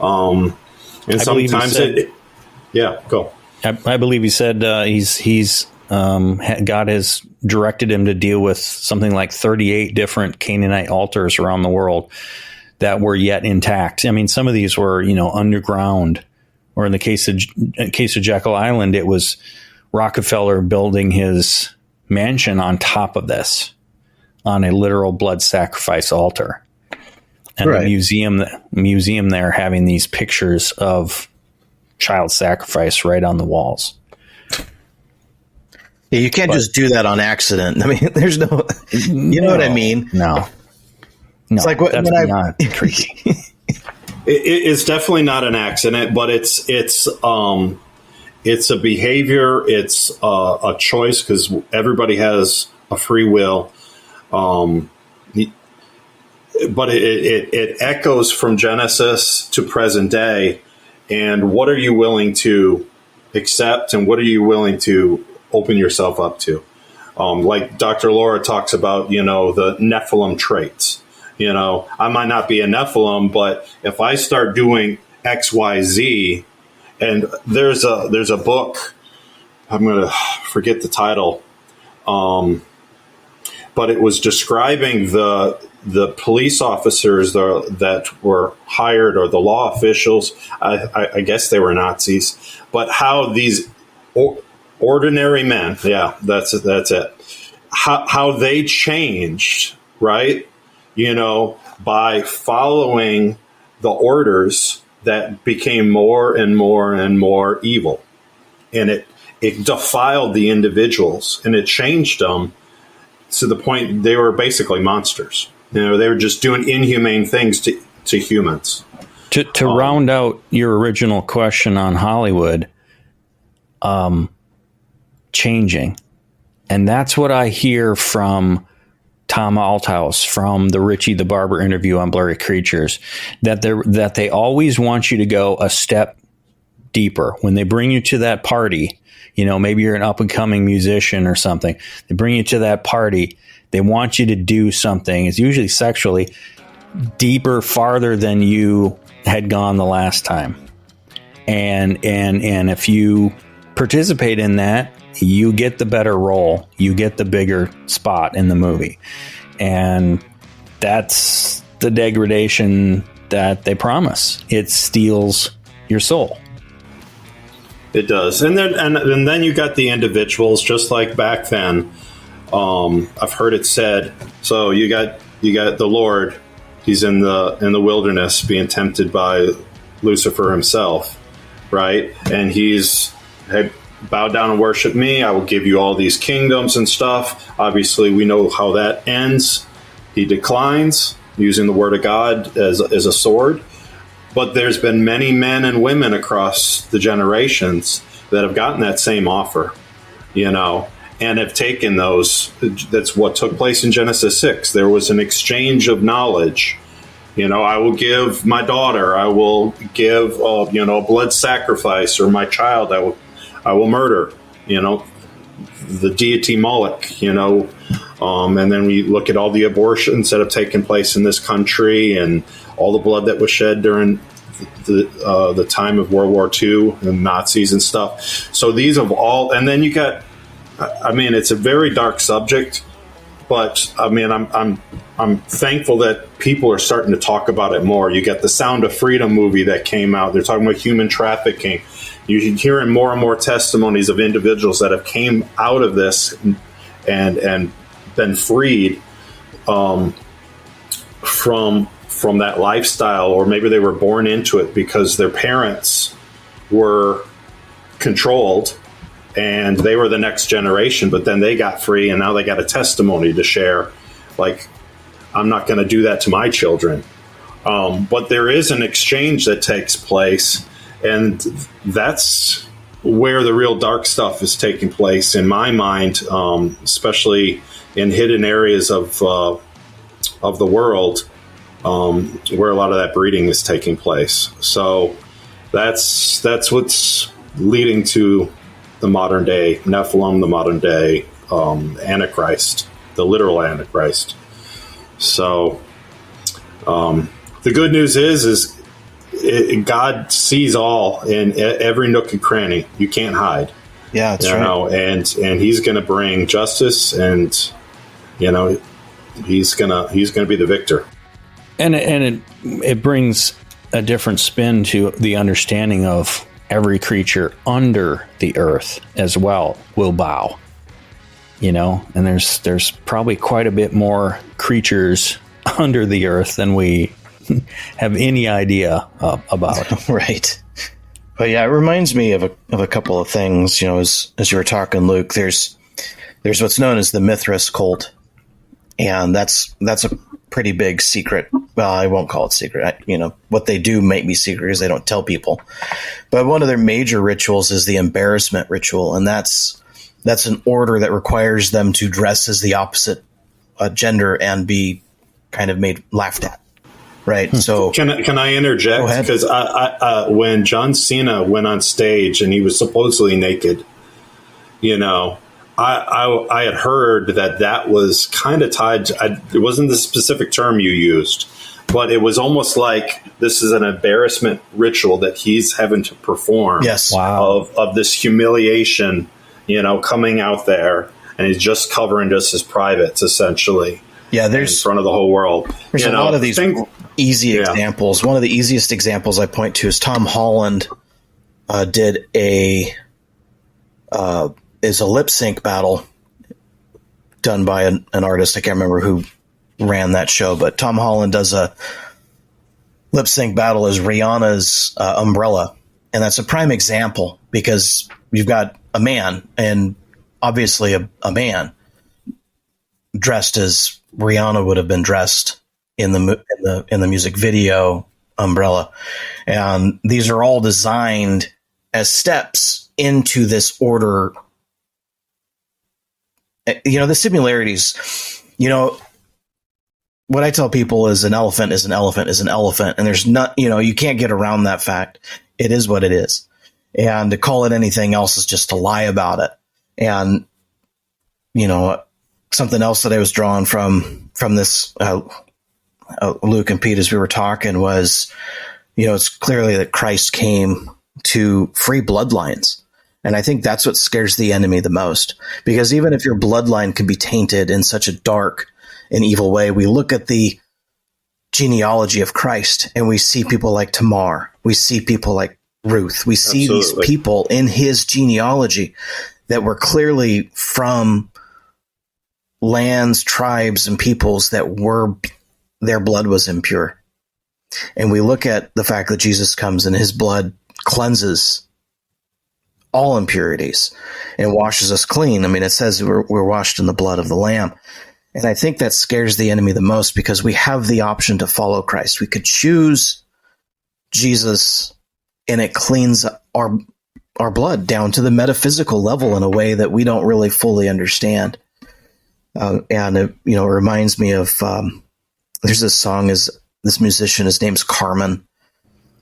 Speaker 1: And sometimes go.
Speaker 4: I believe he said God has directed him to deal with something like 38 different Canaanite altars around the world that were yet intact. I mean, some of these were, underground, or in the case of Jekyll Island, it was Rockefeller building his mansion on top of this, on a literal blood sacrifice altar. And
Speaker 3: right.
Speaker 4: the museum there having these pictures of child sacrifice right on the walls.
Speaker 3: Yeah, you can't just do that on accident. I mean, there's no, what I mean?
Speaker 4: No.
Speaker 3: It's like
Speaker 4: that's beyond crazy.
Speaker 1: It's definitely not an accident, but it's a behavior. It's a choice, because everybody has a free will. But it echoes from Genesis to present day. And what are you willing to accept, and what are you willing to open yourself up to? Like Dr. Laura talks about, the Nephilim traits. I might not be a Nephilim, but if I start doing X, Y, Z, and there's a book, I'm going to forget the title, but it was describing the police officers that were hired, or the law officials. I guess they were Nazis, but how these ordinary men, that's it, how they changed, right? By following the orders that became more and more and more evil. And it defiled the individuals, and it changed them to the point they were basically monsters. They were just doing inhumane things to humans.
Speaker 4: To round out your original question on Hollywood, changing. And that's what I hear from Tom Althouse, from the Richie the Barber interview on Blurry Creatures, that they always want you to go a step deeper. When they bring you to that party, maybe you're an up and coming musician or something. They bring you to that party. They want you to do something. It's usually sexually deeper, farther than you had gone the last time. And if you participate in that, you get the better role. You get the bigger spot in the movie. And that's the degradation that they promise. It steals your soul.
Speaker 1: It does. And then you got the individuals, just like back then. I've heard it said, so you got the Lord, he's in the wilderness being tempted by Lucifer himself, right? And he's, hey, bow down and worship me. I will give you all these kingdoms and stuff. Obviously, we know how that ends. He declines, using the word of God as a sword. But there's been many men and women across the generations that have gotten that same offer, and have taken those. That's what took place in Genesis 6. There was an exchange of knowledge. I will give my daughter, I will give, a blood sacrifice, or my child, I will murder, the deity Moloch, and then we look at all the abortions that have taken place in this country and all the blood that was shed during the time of World War II and Nazis and stuff. So these have all, and then you got, it's a very dark subject, but I'm thankful that people are starting to talk about it more. You got the Sound of Freedom movie that came out. They're talking about human trafficking. You're hearing more and more testimonies of individuals that have came out of this and been freed from that lifestyle, or maybe they were born into it because their parents were controlled and they were the next generation, but then they got free and now they got a testimony to share. Like, I'm not going to do that to my children. But there is an exchange that takes place, and that's where the real dark stuff is taking place in my mind, especially in hidden areas of the world, where a lot of that breeding is taking place. So that's what's leading to the modern day Nephilim, the modern day Antichrist, the literal Antichrist. So the good news is God sees all in every nook and cranny. You can't hide.
Speaker 3: Yeah, that's right.
Speaker 1: And He's going to bring justice, and He's gonna be the victor.
Speaker 4: And it brings a different spin to the understanding of every creature under the earth as well will bow. And there's probably quite a bit more creatures under the earth than we have any idea about.
Speaker 3: Right. But yeah, it reminds me of a couple of things. As you were talking, Luke, there's what's known as the Mithras cult, and that's a pretty big secret. Well, I won't call it secret. What they do might be secret because they don't tell people. But one of their major rituals is the embarrassment ritual, and that's an order that requires them to dress as the opposite gender and be kind of laughed at. Right. So
Speaker 1: can I interject? Because I when John Cena went on stage and he was supposedly naked, I had heard that was kind of tied to, it wasn't the specific term you used, but it was almost like this is an embarrassment ritual that he's having to perform.
Speaker 3: Yes.
Speaker 4: Wow.
Speaker 1: Of this humiliation, coming out there, and he's just covering just his privates, essentially.
Speaker 3: Yeah, in
Speaker 1: front of the whole world.
Speaker 3: There's a lot of these easy examples. One of the easiest examples I point to is Tom Holland did a lip sync battle done by an artist. I can't remember who ran that show, but Tom Holland does a lip sync battle as Rihanna's Umbrella, and that's a prime example because you've got a man, and obviously a man dressed as Rihanna would have been dressed in the music video Umbrella, and these are all designed as steps into this order. The similarities. What I tell people is an elephant is an elephant is an elephant, and there's not. You can't get around that fact. It is what it is. And to call it anything else is just to lie about it. And, something else that I was drawn from this, Luke and Pete, as we were talking, was, it's clearly that Christ came to free bloodlines. And I think that's what scares the enemy the most, because even if your bloodline can be tainted in such a dark and evil way, we look at the genealogy of Christ and we see people like Tamar. We see people like Ruth. We see these people in his genealogy that were clearly from lands, tribes, and peoples that their blood was impure. And we look at the fact that Jesus comes and his blood cleanses all impurities and washes us clean. I mean, it says we're washed in the blood of the Lamb. And I think that scares the enemy the most, because we have the option to follow Christ. We could choose Jesus, and it cleans our blood down to the metaphysical level in a way that we don't really fully understand. And it reminds me of there's this song, this musician, his name's Carmen.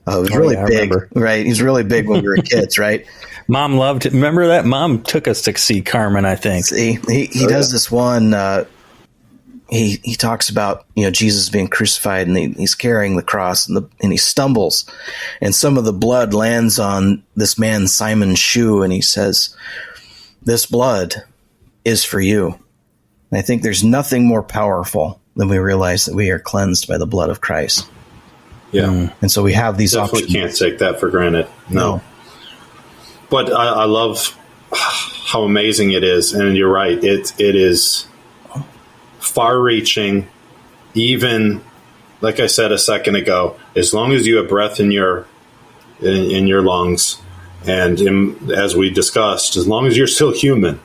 Speaker 3: He was really big, right? He's really big when we were kids, right?
Speaker 4: Mom loved it. Remember that? Mom took us to see Carmen, I think.
Speaker 3: See, he does this one. He talks about Jesus being crucified, and he's carrying the cross, and he stumbles, and some of the blood lands on this man Simon's shoe, and he says, "This blood is for you." And I think there's nothing more powerful than we realize that we are cleansed by the blood of Christ.
Speaker 1: Yeah,
Speaker 3: and so we have these
Speaker 1: definitely
Speaker 3: options.
Speaker 1: Can't take that for granted. No. But I love how amazing it is, and you're right. It is far-reaching. Even like I said a second ago, as long as you have breath in your lungs, and as we discussed, as long as you're still human,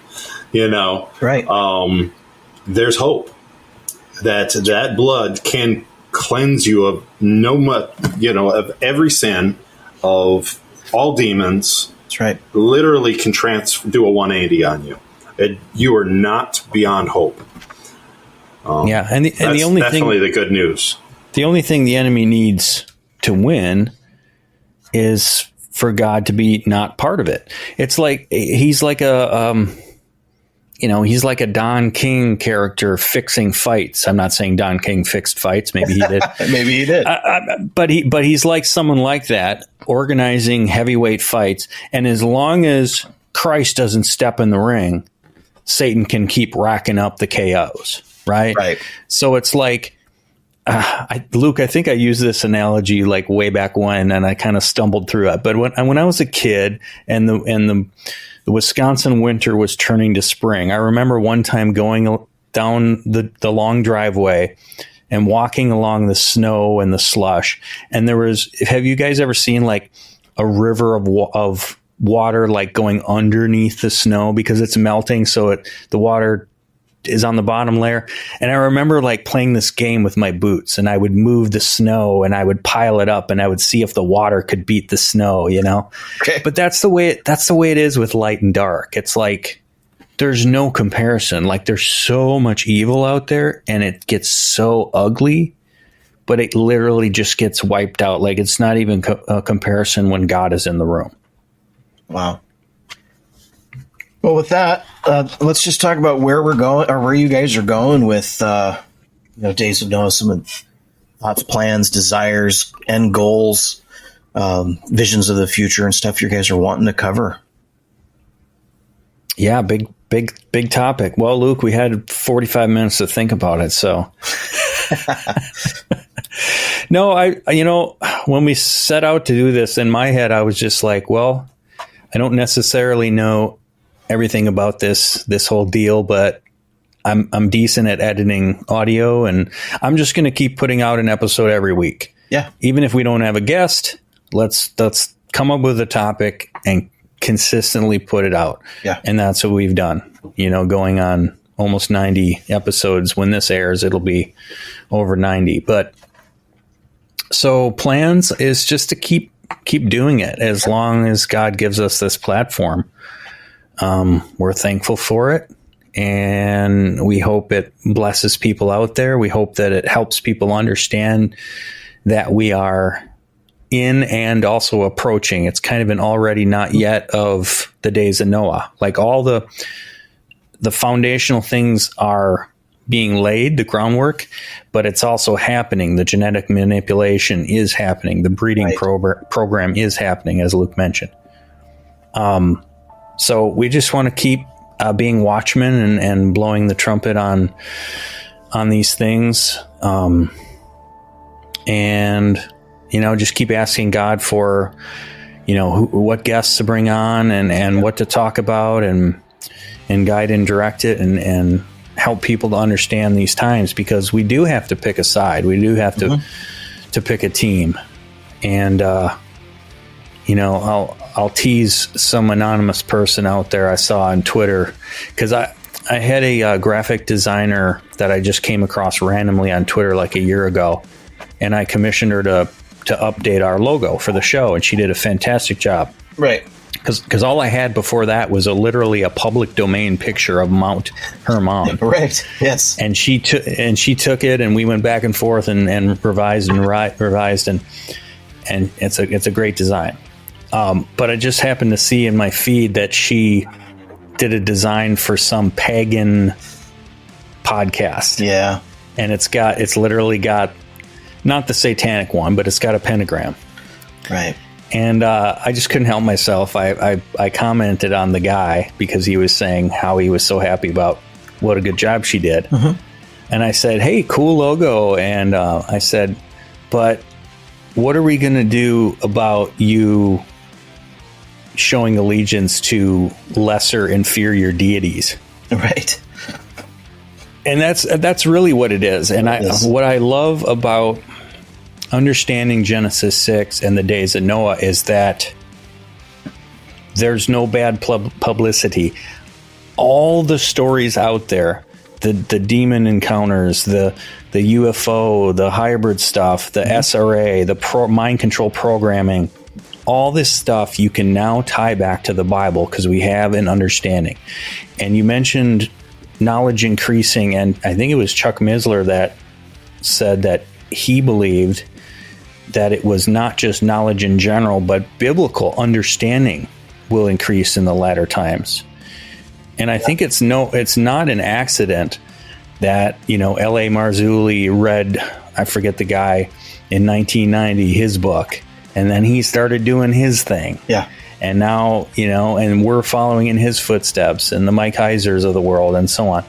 Speaker 3: right?
Speaker 1: There's hope that blood can cleanse you of of every sin, of all demons.
Speaker 3: That's right.
Speaker 1: Literally can do a 180 on you. You are not beyond hope.
Speaker 4: And the only
Speaker 1: definitely
Speaker 4: thing,
Speaker 1: the good news.
Speaker 4: The only thing the enemy needs to win is for God to be not part of it. It's like he's like he's like a Don King character fixing fights. I'm not saying Don King fixed fights. Maybe he did.
Speaker 3: Maybe he did.
Speaker 4: But he's like someone like that, organizing heavyweight fights. And as long as Christ doesn't step in the ring, Satan can keep racking up the KOs. Right. So it's like, Luke, I think I used this analogy like way back when, and I kind of stumbled through it. But when I was a kid and the Wisconsin winter was turning to spring, I remember one time going down the long driveway and walking along the snow and the slush. And have you guys ever seen like a river of water like going underneath the snow because it's melting? So the water is on the bottom layer. And I remember like playing this game with my boots, and I would move the snow and I would pile it up and I would see if the water could beat the snow, Okay. But that's the way it is with light and dark. It's like, there's no comparison. Like, there's so much evil out there and it gets so ugly, but it literally just gets wiped out. Like, it's not even a comparison when God is in the room.
Speaker 3: Wow. Well, with that, let's just talk about where we're going, or where you guys are going with, Days of Noah, some thoughts, plans, desires, end goals, visions of the future, and stuff you guys are wanting to cover. Yeah,
Speaker 4: big topic. Well, Luke, we had 45 minutes to think about it, so. No, when we set out to do this, in my head, I was just like, well, I don't necessarily know everything about this whole deal, but I'm decent at editing audio, and I'm just going to keep putting out an episode every week.
Speaker 3: Yeah.
Speaker 4: Even if we don't have a guest, let's come up with a topic and consistently put it out.
Speaker 3: Yeah.
Speaker 4: And that's what we've done, going on almost 90 episodes. When this airs, it'll be over 90. But so plans is just to keep doing it as long as God gives us this platform. We're thankful for it, and we hope it blesses people out there. We hope that it helps people understand that we are in and also approaching. It's kind of an already not yet of the days of Noah. Like all the foundational things are being laid, the groundwork, but it's also happening. The genetic manipulation is happening. The breeding program is happening, as Luke mentioned. So we just want to keep being watchmen and blowing the trumpet on these things. And, just keep asking God for, what guests to bring on and what to talk about and guide and direct it and help people to understand these times, because we do have to pick a side. We do have to pick a team. And, I'll tease some anonymous person out there I saw on Twitter, because I had a graphic designer that I just came across randomly on Twitter like a year ago, and I commissioned her to update our logo for the show, and she did a fantastic job.
Speaker 3: Right.
Speaker 4: Because all I had before that was literally a public domain picture of Mount Hermon.
Speaker 3: Right. Yes.
Speaker 4: And she took it, and we went back and forth and revised and it's a great design. But I just happened to see in my feed that she did a design for some pagan podcast.
Speaker 3: Yeah.
Speaker 4: And it's literally got not the satanic one, but it's got a pentagram.
Speaker 3: Right.
Speaker 4: And I just couldn't help myself. I commented on the guy because he was saying how he was so happy about what a good job she did. Mm-hmm. And I said, hey, cool logo. And I said, but what are we going to do about you showing allegiance to lesser, inferior deities?
Speaker 3: Right.
Speaker 4: And that's really what it is. And what I love about understanding Genesis 6 and the days of Noah is that there's no bad publicity. All the stories out there, the demon encounters, the UFO, the hybrid stuff, the SRA, the mind control programming, all this stuff you can now tie back to the Bible because we have an understanding. And you mentioned knowledge increasing, and I think it was Chuck Misler that said that he believed that it was not just knowledge in general, but biblical understanding will increase in the latter times. And I think it's not an accident that, L.A. Marzulli read, I forget the guy, in 1990, his book, and then he started doing his thing.
Speaker 3: Yeah.
Speaker 4: And now, and we're following in his footsteps, and the Mike Heisers of the world and so on.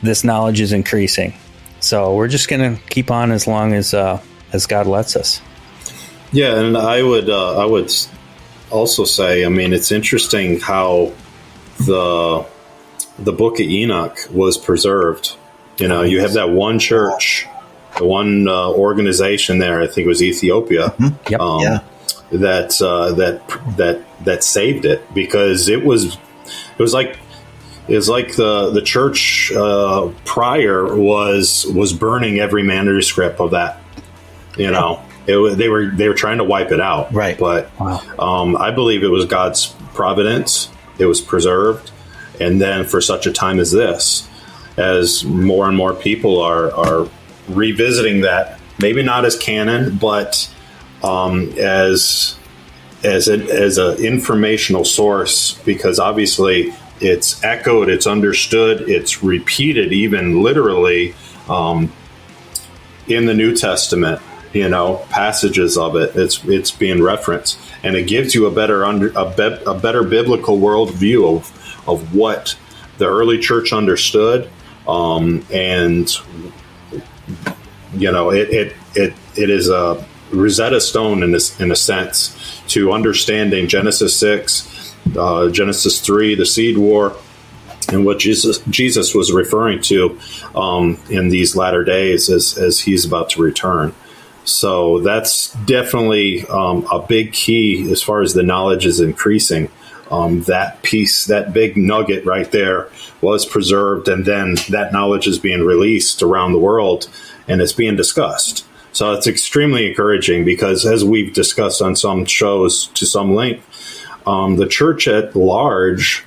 Speaker 4: This knowledge is increasing. So we're just going to keep on as long as God lets us.
Speaker 1: Yeah, and I would also say, it's interesting how the book of Enoch was preserved. You have that one church, the one organization there. I think it was Ethiopia.
Speaker 3: Mm-hmm. Yep.
Speaker 1: That saved it, because it was like the church prior was burning every manuscript of that. They were trying to wipe it out.
Speaker 3: Right.
Speaker 1: But I believe it was God's providence. It was preserved. And then for such a time as this, as more and more people are revisiting that, maybe not as canon, but as an informational source, because obviously it's echoed, it's understood, it's repeated, even literally in the New Testament. Passages of it. It's being referenced, and it gives you a better biblical worldview of what the early church understood, and it is a Rosetta Stone in a sense to understanding Genesis 6, Genesis 3, the seed war, and what Jesus was referring to in these latter days as he's about to return. So that's definitely a big key as far as the knowledge is increasing. That piece, that big nugget right there was preserved, and then that knowledge is being released around the world, and it's being discussed. So it's extremely encouraging, because as we've discussed on some shows to some length, the church at large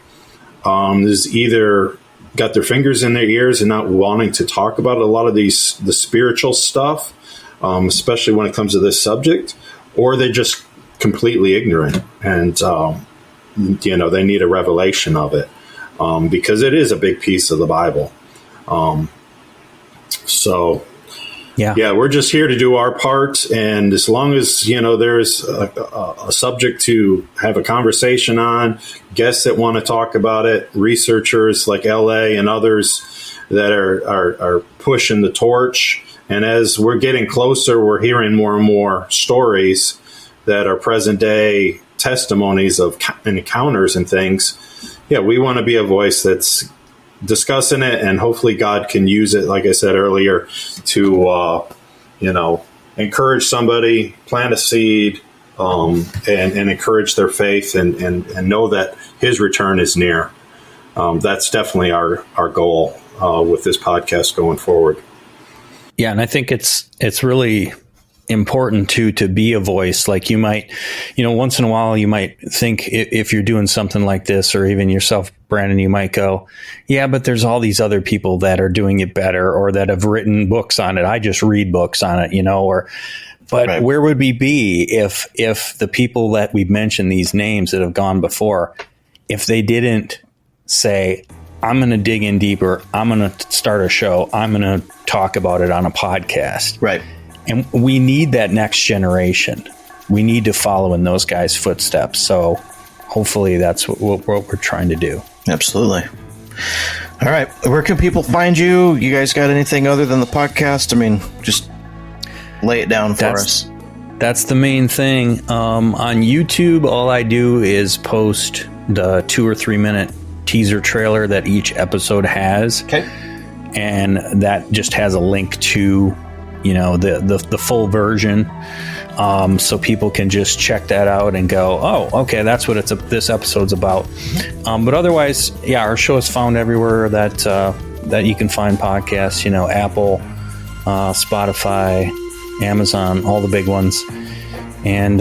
Speaker 1: is either got their fingers in their ears and not wanting to talk about a lot of the spiritual stuff, especially when it comes to this subject, or they're just completely ignorant and, they need a revelation of it, because it is a big piece of the Bible. Yeah, we're just here to do our part. And as long as, there's a subject to have a conversation on, guests that want to talk about it, researchers like LA and others that are pushing the torch. And as we're getting closer, we're hearing more and more stories that are present day testimonies of encounters and things. Yeah, we want to be a voice that's discussing it, and hopefully God can use it, like I said earlier, to encourage somebody, plant a seed, and encourage their faith, and know that His return is near. That's definitely our goal with this podcast going forward.
Speaker 4: Yeah, and I think it's really important to be a voice. Like, you might, once in a while you might think, if you're doing something like this, or even yourself, Brandon, you might go, yeah, but there's all these other people that are doing it better, or that have written books on it. I just read books on it, but right. Where would we be if the people that we've mentioned, these names that have gone before, if they didn't say, I'm going to dig in deeper, I'm going to start a show, I'm going to talk about it on a podcast.
Speaker 3: Right.
Speaker 4: And we need that next generation. We need to follow in those guys' footsteps. So hopefully that's what we're trying to do.
Speaker 3: Absolutely. All right. Where can people find you? You guys got anything other than the podcast? I mean, just lay it down for us.
Speaker 4: That's the main thing. On YouTube, all I do is post the 2 or 3 minute teaser trailer that each episode has. Okay. And that just has a link to the full version, so people can just check that out and go, oh, okay, that's what this episode's about. But otherwise, yeah, our show is found everywhere that you can find podcasts. Apple, Spotify, Amazon, all the big ones. And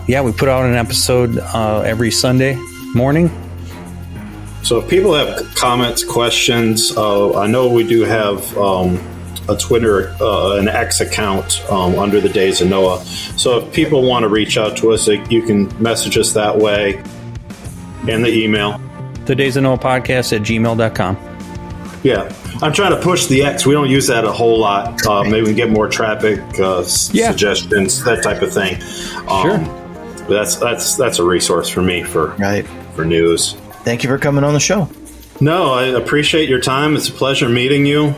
Speaker 4: we put out an episode every Sunday morning.
Speaker 1: So if people have comments, questions, I know we do have a Twitter, an X account under the Days of Noah. So if people want to reach out to us, you can message us that way, and the email.
Speaker 4: The Days of Noah podcast at gmail.com.
Speaker 1: Yeah. I'm trying to push the X. We don't use that a whole lot. Maybe we can get more traffic, suggestions, that type of thing.
Speaker 4: Sure.
Speaker 1: That's a resource for me for news.
Speaker 3: Thank you for coming on the show.
Speaker 1: No, I appreciate your time. It's a pleasure meeting you.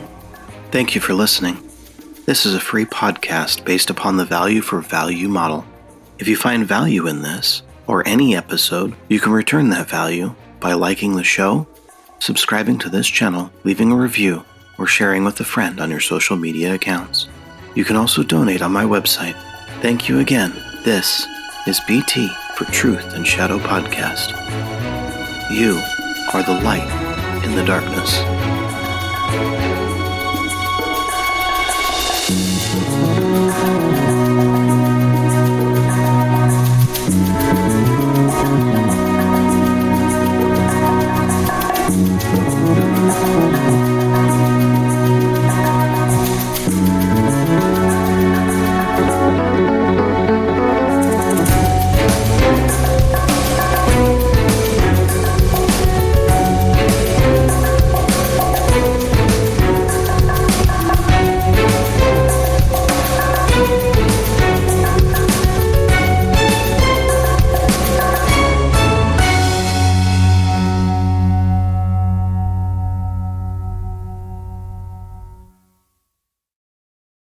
Speaker 2: Thank you for listening. This is a free podcast based upon the value for value model. If you find value in this, or any episode, you can return that value by liking the show, subscribing to this channel, leaving a review, or sharing with a friend on your social media accounts. You can also donate on my website. Thank you again. This is BT for Truth and Shadow Podcast. You are the light in the darkness.